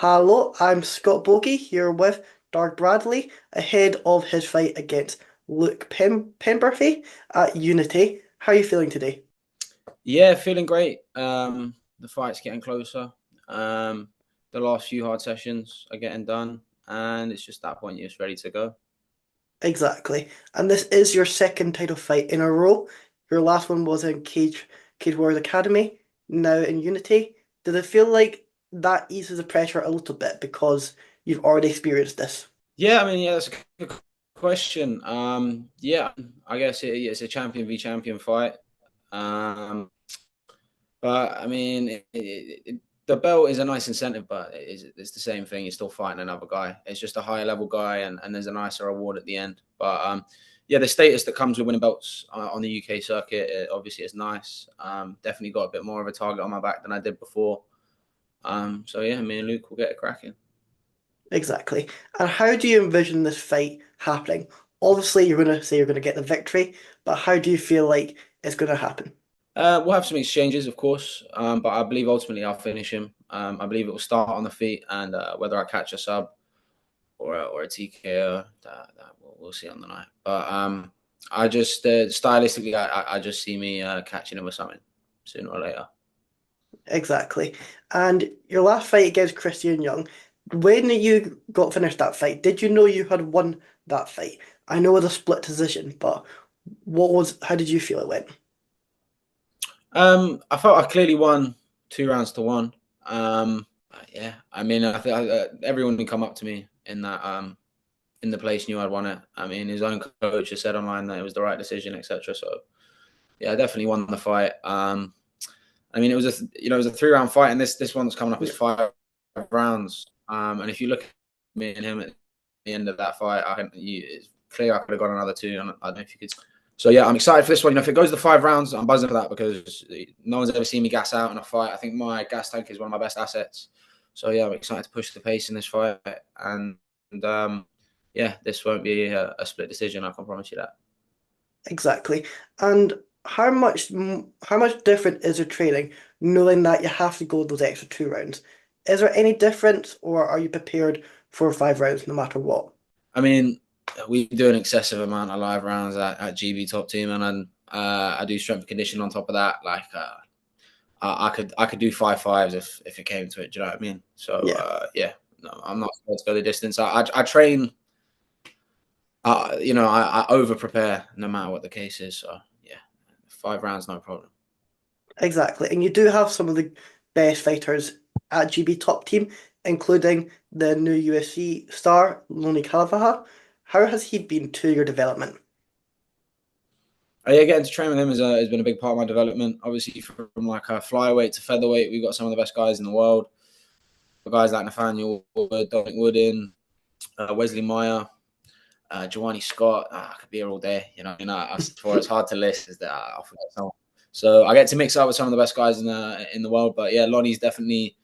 Hello, I'm Scott Bogey here with Darce Bradley ahead of his fight against Luke Penberthy at Unity. How are you feeling today? Yeah, feeling great. The fight's getting closer. Um, the last few hard sessions are getting done, and it's just that point you're just ready to go. Exactly. And this is your second title fight in a row. Your last one was in Cage Warriors Academy, now in Unity. Does it feel like that eases the pressure a little bit because you've already experienced this? Yeah, that's a good question. Yeah, I guess it's a champion v champion fight. Um, but I mean, the belt is a nice incentive, but it's the same thing. You're still fighting another guy. It's just a higher level guy, and there's a nicer reward at the end. But yeah, the status that comes with winning belts on the UK circuit obviously is nice. Definitely got a bit more of a target on my back than I did before. So yeah, me and Luke will get it cracking. Exactly. And how do you envision this fight happening? Obviously, you're going to say you're going to get the victory, but how do you feel like it's going to happen? We'll have some exchanges, of course, but I believe ultimately I'll finish him. I believe it will start on the feet, and whether I catch a sub or a TKO, that we'll see on the night. But I just stylistically, I just see me catching him with something sooner or later. Exactly. And your last fight against Christian Young, when you got finished that fight, did you know you had won that fight? I know it was a split decision, but how did you feel it went? I felt I clearly won 2 rounds to one. Yeah, I mean, I think everyone who come up to me in the place knew I'd won it. I mean, his own coach has said online that it was the right decision, etc. So yeah, I definitely won the fight. I mean, it was a 3 round fight, and this one that's coming up is Yeah, 5 rounds. And if you look at me and him at the end of that fight, it's clear I could have got another two. And I don't know if you could. So yeah, I'm excited for this one. If it goes to 5 rounds, I'm buzzing for that because no one's ever seen me gas out in a fight. I think my gas tank is one of my best assets. So yeah, I'm excited to push the pace in this fight, and yeah, this won't be a split decision. I can promise you that. exactly. And how much different is your training knowing that you have to go those extra 2 rounds? Is there any difference, or are you prepared for 5 rounds no matter what? I mean, we do an excessive amount of live rounds at GB Top Team, and I do strength and conditioning on top of that. Like I could do 5 5s if it came to it. Do you know what I mean? So Yeah. yeah, no, I'm not scared to go the distance. I train. I over prepare no matter what the case is. So yeah, 5 rounds, no problem. Exactly. And you do have some of the best fighters at GB Top Team, including the new UFC star, Loni Calavaha. How has he been to your development? Yeah, getting to train with him has been a big part of my development. Obviously, from like a flyweight to featherweight, we've got some of the best guys in the world. Guys like Nathaniel Wood, Dominic Wooden, Wesley Meyer, Giovanni Scott. I could be here all day. For it's hard to list. Is that I'll forget someone. So I get to mix up with some of the best guys in the world. But yeah, Lonnie's definitely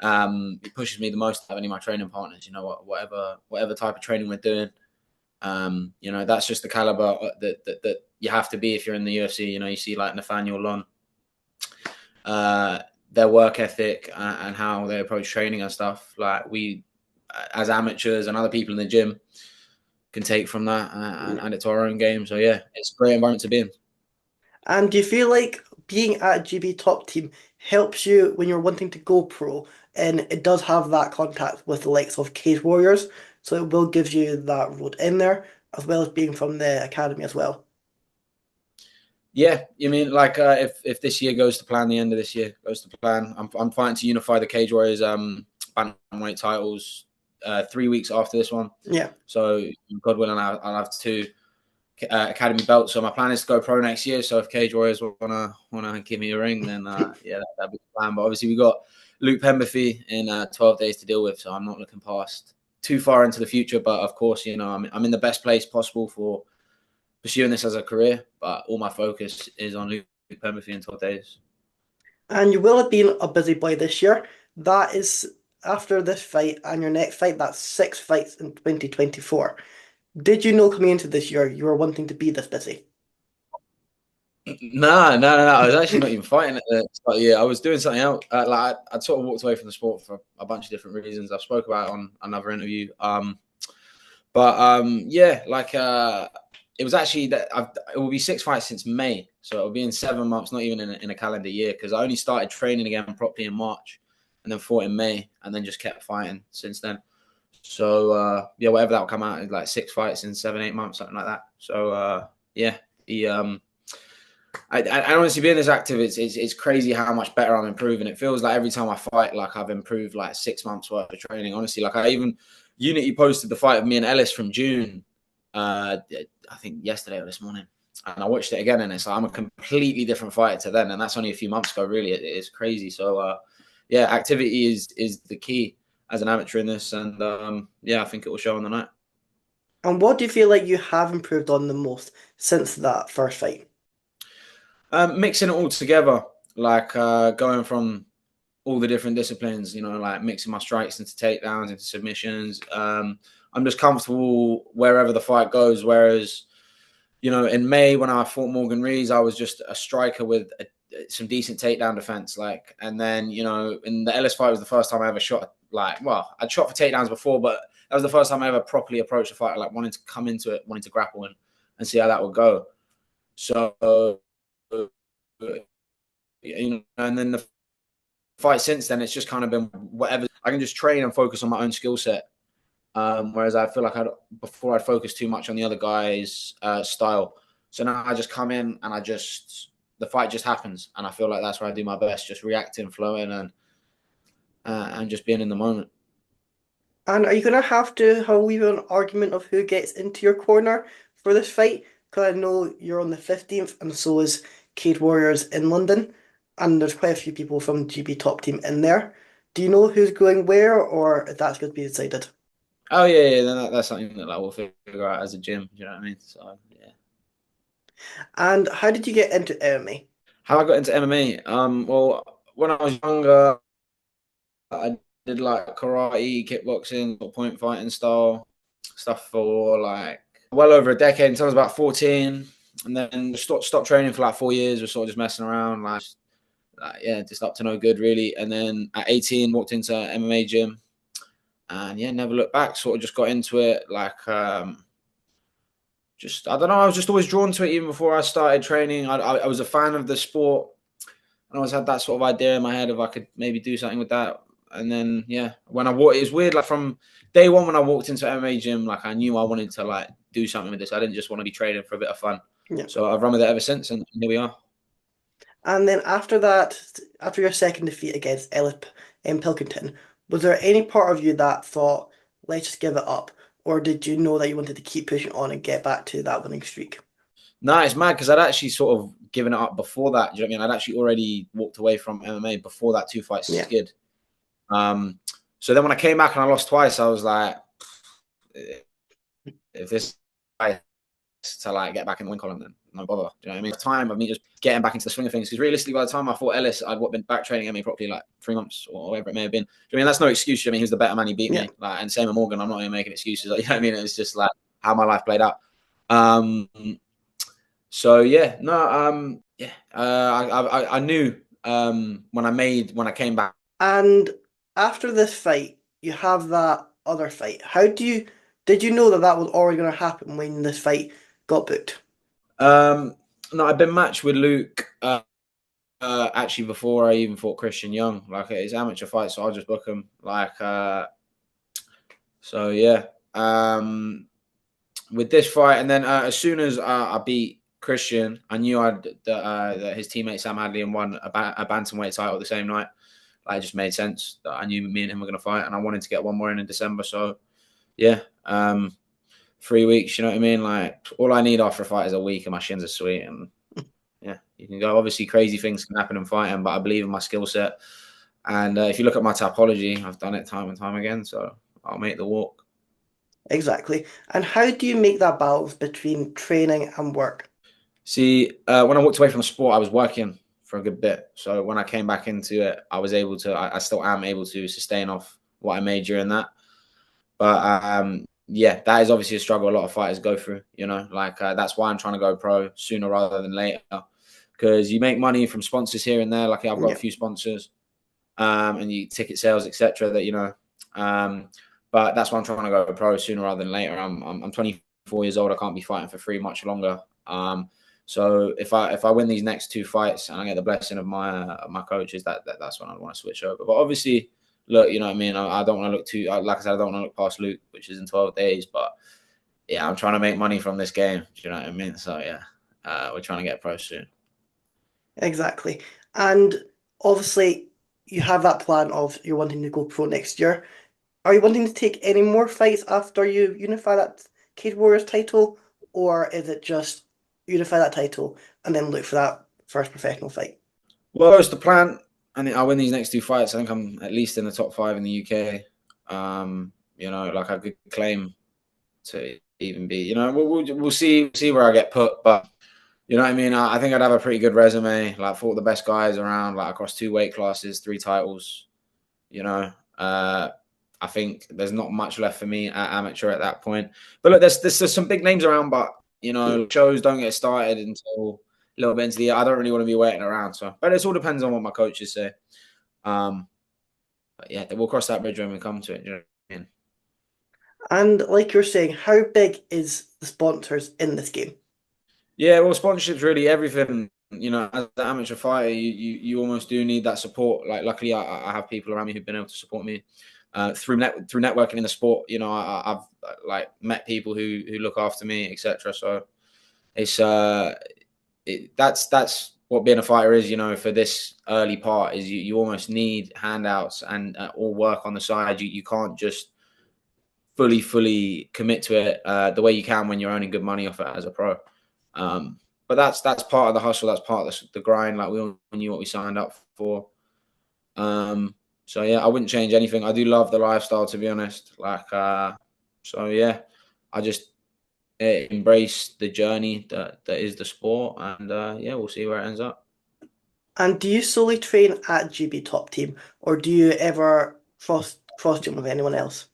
he pushes me the most out of any of my training partners. Whatever type of training we're doing. That's just the caliber that you have to be if you're in the UFC. You see like Nathaniel Lon, their work ethic and how they approach training and stuff. Like we, as amateurs and other people in the gym, can take from that and Yeah. add it to our own game. So yeah, it's a great environment to be in. And do you feel like being at GB Top Team helps you when you're wanting to go pro? And it does have that contact with the likes of Cage Warriors, so it will give you that road in there, as well as being from the academy as well. Yeah, you mean like if this year goes to plan, the end of this year goes to plan, I'm fighting to unify the Cage Warriors bantamweight titles 3 weeks after this one. Yeah. So God willing, I'll have two academy belts. So my plan is to go pro next year. So if Cage Warriors wanna give me a ring, then yeah, that'd be the plan. But obviously we got Luke Penberthy in 12 days to deal with, so I'm not looking past too far into the future. But of course, I'm in the best place possible for pursuing this as a career. But all my focus is on Luke Penberthy in 12 days. And you will have been a busy boy this year. That is after this fight and your next fight, that's 6 fights in 2024. Did you know coming into this year you were wanting to be this busy? No. I was actually not even fighting at the start of the year. I was doing something else. I'd sort of walked away from the sport for a bunch of different reasons. I've spoke about it on another interview. Yeah, it was actually it will be 6 fights since May, so it'll be in 7 months, not even in a calendar year, because I only started training again properly in March, and then fought in May, and then just kept fighting since then. So yeah, whatever that will come out is like 6 fights in 7, 8 months, something like that. So yeah, the I honestly being this active, it's crazy how much better I'm improving. It feels like every time I fight, like I've improved like 6 months worth of training. Honestly, like I even Unity posted the fight of me and Ellis from June, I think yesterday or this morning, and I watched it again, and it's like I'm a completely different fighter to then, and that's only a few months ago. Really, it's crazy. So yeah, activity is the key as an amateur in this, and yeah, I think it will show on the night. And what do you feel like you have improved on the most since that first fight? Mixing it all together, like going from all the different disciplines, like mixing my strikes into takedowns, into submissions. I'm just comfortable wherever the fight goes. Whereas, in May when I fought Morgan Rees, I was just a striker with some decent takedown defense. And then, in the Ellis fight was the first time I ever shot. Well, I'd shot for takedowns before, but that was the first time I ever properly approached a fight, like wanting to come into it, wanting to grapple and see how that would go. So, and then the fight since then, it's just kind of been whatever. I can just train and focus on my own skill set. Whereas I feel like before I'd focus too much on the other guy's style. So now I just come in and the fight just happens, and I feel like that's where I do my best, just reacting, flowing, and just being in the moment. And are you going to have a wee bit of an argument of who gets into your corner for this fight? Because I know you're on the 15th, and so is Cade Warriors in London, and there's quite a few people from GB Top Team in there. Do you know who's going where, or if that's going to be decided? Oh yeah. Then that's something that we'll figure out as a gym. Do you know what I mean? So yeah. And how did you get into MMA? How I got into MMA? Well, when I was younger, I did like karate, kickboxing, point fighting style stuff for like well over a decade until I was about 14, and then stopped training for like 4 years. Was sort of just messing around, yeah, just up to no good really. And then at 18, walked into MMA gym, and yeah, never looked back. Sort of just got into it, just I don't know. I was just always drawn to it even before I started training. I was a fan of the sport. I always had that sort of idea in my head if I could maybe do something with that. And then yeah, when I walked, it was weird. Like from day one when I walked into MMA gym, like I knew I wanted to like do something with this. I didn't just want to be training for a bit of fun. Yeah. So I've run with it ever since, and here we are. And then after that, after your second defeat against Ellis in Pilkington, was there any part of you that thought, let's just give it up? Or did you know that you wanted to keep pushing on and get back to that winning streak? No, it's mad because I'd actually sort of given it up before that. Do you know what I mean? I'd actually already walked away from MMA before that 2 fight Yeah. skid. So then when I came back and I lost twice, I was like, if this to like get back in the win column, then no bother. Do you know what I mean? The time of me just getting back into the swing of things, because realistically, by the time I fought Ellis, I'd been back training MMA properly like 3 months or whatever it may have been. I mean, that's no excuse. I mean, he was the better man. He beat Yeah. me. And same with Morgan. I'm not even making excuses. You know what I mean? It's just like how my life played out. So yeah, no, yeah. I knew when I came back. And after this fight, you have that other fight. Did you know that that was already going to happen when this fight got booked? No, I've been matched with Luke actually before I even fought Christian Young. Like it's amateur fight, so I'll just book him. So yeah. With this fight, and then as soon as I beat Christian, I knew that his teammate Sam Hadley won a bantamweight title the same night. Like, it just made sense that I knew me and him were going to fight, and I wanted to get one more in December. So yeah, 3 weeks. You know what I mean? Like all I need after a fight is a week, and my shins are sweet, and yeah, you can go. Obviously, crazy things can happen in fighting, but I believe in my skill set. And if you look at my typology, I've done it time and time again. So I'll make the walk. Exactly. And how do you make that balance between training and work? See, when I walked away from the sport, I was working for a good bit. So when I came back into it, I was able to, I still am able to sustain off what I made during that. But yeah, that is obviously a struggle a lot of fighters go through, that's why I'm trying to go pro sooner rather than later. because you make money from sponsors here and there. Like I've got a Yeah, few sponsors, and you ticket sales, etc. That but that's why I'm trying to go pro sooner rather than later. I'm 24 years old. I can't be fighting for free much longer. So if I win these next two fights and I get the blessing of my coaches, that's when I want to switch over. But obviously, look, you know what I mean. I don't want to look too like I said. I don't want to look past Luke, which is in 12 days. But yeah, I'm trying to make money from this game. Do you know what I mean? So yeah, we're trying to get pro soon. exactly. And obviously, you have that plan of you're wanting to go pro next year. Are you wanting to take any more fights after you unify that Cage Warriors title, or is it just unify that title and then look for that first professional fight? Well, it's the plan. I think I win these next two fights. I think I'm at least in the top 5 in the UK. Like I could claim to even be. We'll see where I get put, but you know what I mean. I think I'd have a pretty good resume. Like fought the best guys around, like across 2 weight classes, 3 titles. You know, I think there's not much left for me at amateur at that point. But look, there's some big names around, but shows don't get started until a little bit into the year. I don't really want to be waiting around. But it all depends on what my coaches say. But yeah, we'll cross that bridge when we come to it. You know what I mean? And like you're saying, how big is the sponsors in this game? Yeah, well, sponsorship's really everything. As an amateur fighter, you almost do need that support. Like, luckily, I have people around me who've been able to support me through networking in the sport. I've like met people who look after me, etc. So it's that's what being a fighter is. For this early part, is you almost need handouts and or work on the side. You can't just fully commit to it the way you can when you're earning good money off it as a pro. But that's part of the hustle. That's part of the grind. Like we all knew what we signed up for. So yeah, I wouldn't change anything. I do love the lifestyle, to be honest. So yeah, I just embrace the journey that is the sport, and yeah, we'll see where it ends up. And do you solely train at GB Top Team, or do you ever cross train with anyone else?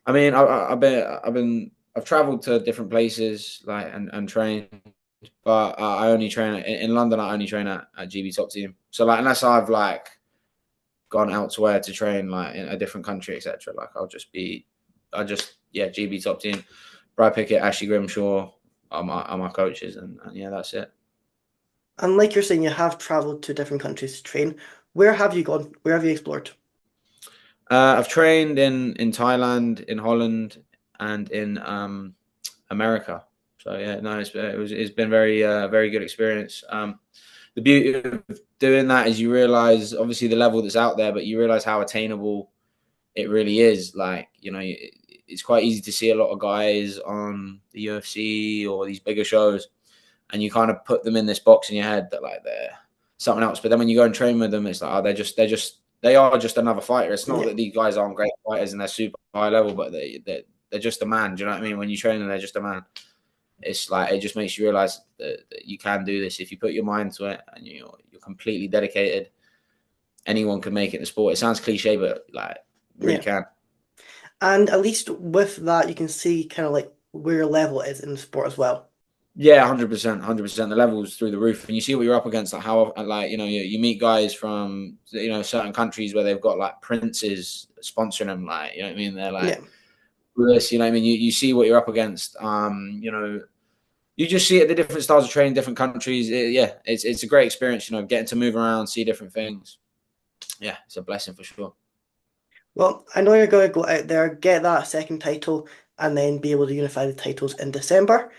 I mean, I've traveled to different places like and trained, but I only train in London. I only train at GB Top Team. So like, unless I've like gone elsewhere to train like in a different country, etc. Like yeah, GB Top Team, Brad Pickett, Ashley Grimshaw are my coaches, and yeah, that's it. And like you're saying, you have traveled to different countries to train. Where have you gone? Where have you explored? I've trained in Thailand, in Holland, and in America. So yeah, no, it's been very good experience. The beauty of doing that is you realize obviously the level that's out there, but you realize how attainable it really is. Like it's quite easy to see a lot of guys on the UFC or these bigger shows, and you kind of put them in this box in your head that like they're something else. But then when you go and train with them, it's like they are just another fighter. It's not Yeah, that these guys aren't great fighters and they're super high level, but they're just a man. Do you know what I mean? When you train them, they're just a man. It's like it just makes you realize that you can do this if you put your mind to it and you're completely dedicated. Anyone can make it in the sport. It sounds cliche, but like really yeah. can. And at least with that, you can see kind of like where your level is in the sport as well. Yeah, 100%, 100%. The levels through the roof, and you see what you're up against. Like how, like you meet guys from certain countries where they've got like princes sponsoring them. Like you know what I mean? They're like Yeah. this. You know what I mean? You see what you're up against. You just see it the different styles of training, different countries. Yeah, it's a great experience. Getting to move around, see different things. Yeah, it's a blessing for sure. Well, I know you're going to go out there, get that second title, and then be able to unify the titles in December.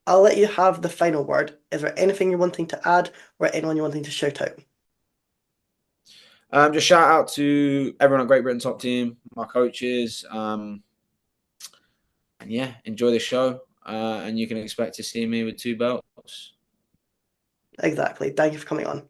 I'll let you have the final word. Is there anything you're wanting to add or anyone you're wanting to shout out? Just shout out to everyone at Great Britain Top Team, my coaches, and yeah, enjoy the show. And you can expect to see me with 2 belts. Exactly. Thank you for coming on.